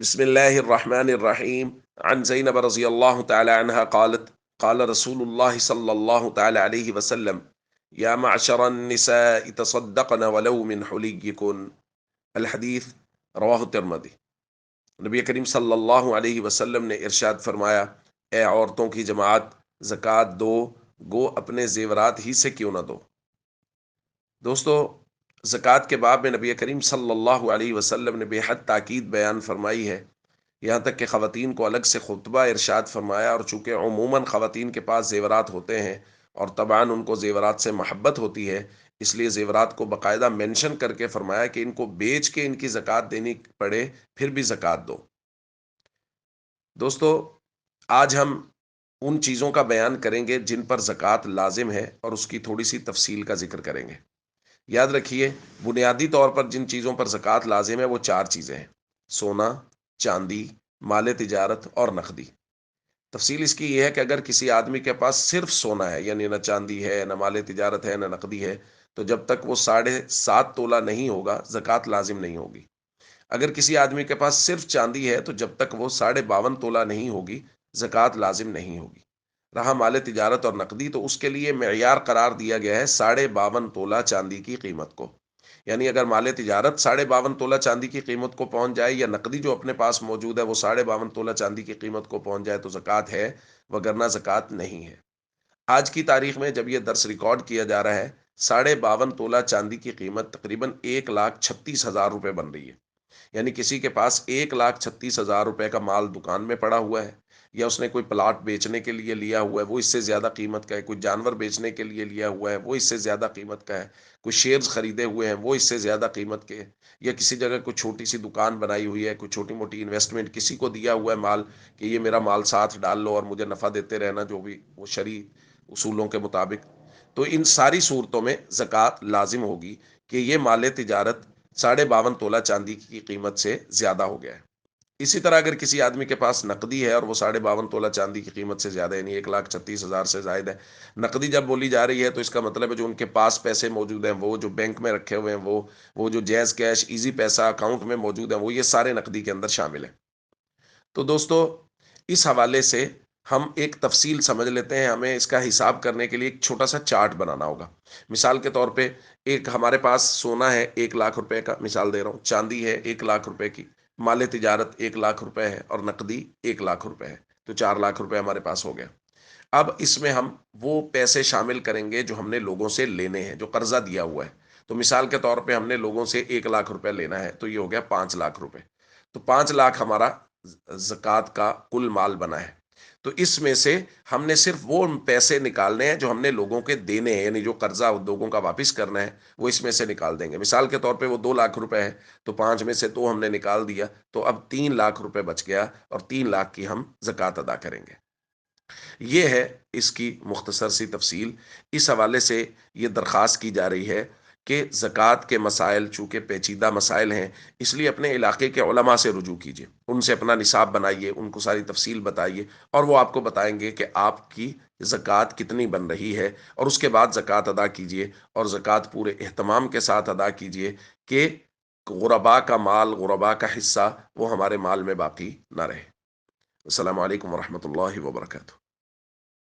بسم الله الرحمن الرحيم عن زينب رضي الله تعالى عنها قالت قال رسول الله صلى الله تعالى عليه وسلم يا معشر النساء تصدقن ولو من حليكن الحدیث رواہ الترمذی۔ نبی کریم صلی اللہ علیہ وسلم نے ارشاد فرمایا، اے عورتوں کی جماعت، زکوٰۃ دو، گو اپنے زیورات ہی سے کیوں نہ دو۔ دوستو، زکوٰۃ کے باب میں نبی کریم صلی اللہ علیہ وسلم نے بے حد تاکید بیان فرمائی ہے، یہاں تک کہ خواتین کو الگ سے خطبہ ارشاد فرمایا، اور چونکہ عموماً خواتین کے پاس زیورات ہوتے ہیں اور طبعاً ان کو زیورات سے محبت ہوتی ہے، اس لیے زیورات کو باقاعدہ مینشن کر کے فرمایا کہ ان کو بیچ کے ان کی زکوٰۃ دینی پڑے پھر بھی زکوٰۃ دو۔ دوستو، آج ہم ان چیزوں کا بیان کریں گے جن پر زکوٰۃ لازم ہے اور اس کی تھوڑی سی تفصیل کا ذکر کریں گے۔ یاد رکھیے، بنیادی طور پر جن چیزوں پر زکوٰۃ لازم ہے وہ چار چیزیں ہیں: سونا، چاندی، مال تجارت اور نقدی۔ تفصیل اس کی یہ ہے کہ اگر کسی آدمی کے پاس صرف سونا ہے، یعنی نہ چاندی ہے، نہ مال تجارت ہے، نہ نقدی ہے، تو جب تک وہ 7.5 تولہ نہیں ہوگا زکوٰۃ لازم نہیں ہوگی۔ اگر کسی آدمی کے پاس صرف چاندی ہے تو جب تک وہ 52.5 تولہ نہیں ہوگی زکوٰۃ لازم نہیں ہوگی۔ رہا مال تجارت اور نقدی، تو اس کے لیے معیار قرار دیا گیا ہے 52.5 تولہ چاندی کی قیمت کو، یعنی اگر مال تجارت 52.5 تولہ چاندی کی قیمت کو پہنچ جائے، یا نقدی جو اپنے پاس موجود ہے وہ 52.5 تولہ چاندی کی قیمت کو پہنچ جائے، تو زکوٰۃ ہے، وگرنہ زکوٰۃ نہیں ہے۔ آج کی تاریخ میں جب یہ درس ریکارڈ کیا جا رہا ہے، 52.5 تولہ چاندی کی قیمت تقریباً 1,36,000 روپے بن رہی ہے۔ یعنی کسی کے پاس 1,36,000 روپے کا مال دکان میں پڑا ہوا ہے، یا اس نے کوئی پلاٹ بیچنے کے لیے لیا ہوا ہے، وہ اس سے زیادہ قیمت کا ہے، کوئی جانور بیچنے کے لیے لیا ہوا ہے، وہ اس سے زیادہ قیمت کا ہے، کوئی شیئرز خریدے ہوئے ہیں، وہ اس سے زیادہ قیمت کے، یا کسی جگہ کوئی چھوٹی سی دکان بنائی ہوئی ہے، کوئی چھوٹی موٹی انویسٹمنٹ کسی کو دیا ہوا ہے مال کہ یہ میرا مال ساتھ ڈال لو اور مجھے نفع دیتے رہنا، جو بھی وہ شرعی اصولوں کے مطابق، تو ان ساری صورتوں میں زکوٰۃ لازم ہوگی کہ یہ مال تجارت 52.5 تولہ چاندی کی قیمت سے زیادہ ہو گیا ہے۔ اسی طرح اگر کسی آدمی کے پاس نقدی ہے اور وہ 52.5 تولہ چاندی کی قیمت سے زیادہ، یعنی 1,36,000 سے زائد ہے، نقدی جب بولی جا رہی ہے تو اس کا مطلب ہے جو ان کے پاس پیسے موجود ہیں، وہ جو بینک میں رکھے ہوئے ہیں، وہ جو جیز کیش ایزی پیسہ اکاؤنٹ میں موجود ہیں، وہ یہ سارے نقدی کے اندر شامل ہیں۔ تو دوستو، اس حوالے سے ہم ایک تفصیل سمجھ لیتے ہیں۔ ہمیں اس کا حساب کرنے کے لیے ایک چھوٹا سا چارٹ بنانا ہوگا۔ مثال کے طور پہ ایک ہمارے پاس سونا ہے 1,00,000 روپے کا، مثال دے رہا ہوں، چاندی ہے 1,00,000 روپے کی، مال تجارت 1,00,000 روپے ہے، اور نقدی 1,00,000 روپے ہے، تو 4,00,000 روپے ہمارے پاس ہو گیا۔ اب اس میں ہم وہ پیسے شامل کریں گے جو ہم نے لوگوں سے لینے ہیں، جو قرضہ دیا ہوا ہے۔ تو مثال کے طور پہ ہم نے لوگوں سے 1,00,000 روپے لینا ہے، تو یہ ہو گیا 5,00,000 روپے۔ تو 5,00,000 ہمارا زکوٰۃ کا کل مال بنا ہے۔ تو اس میں سے ہم نے صرف وہ پیسے نکالنے ہیں جو ہم نے لوگوں کے دینے ہیں، یعنی جو قرضہ لوگوں کا واپس کرنا ہے وہ اس میں سے نکال دیں گے۔ مثال کے طور پہ وہ 2,00,000 روپے ہے، تو 5 میں سے 2 ہم نے نکال دیا، تو اب 3,00,000 روپے بچ گیا، اور 3,00,000 کی ہم زکوٰۃ ادا کریں گے۔ یہ ہے اس کی مختصر سی تفصیل۔ اس حوالے سے یہ درخواست کی جا رہی ہے کہ زکوٰۃ کے مسائل چونکہ پیچیدہ مسائل ہیں، اس لیے اپنے علاقے کے علماء سے رجوع کیجیے، ان سے اپنا نصاب بنائیے، ان کو ساری تفصیل بتائیے، اور وہ آپ کو بتائیں گے کہ آپ کی زکوٰۃ کتنی بن رہی ہے، اور اس کے بعد زکوٰۃ ادا کیجیے، اور زکوٰۃ پورے اہتمام کے ساتھ ادا کیجیے کہ غربا کا مال، غربا کا حصہ وہ ہمارے مال میں باقی نہ رہے۔ السلام علیکم ورحمۃ اللہ وبرکاتہ۔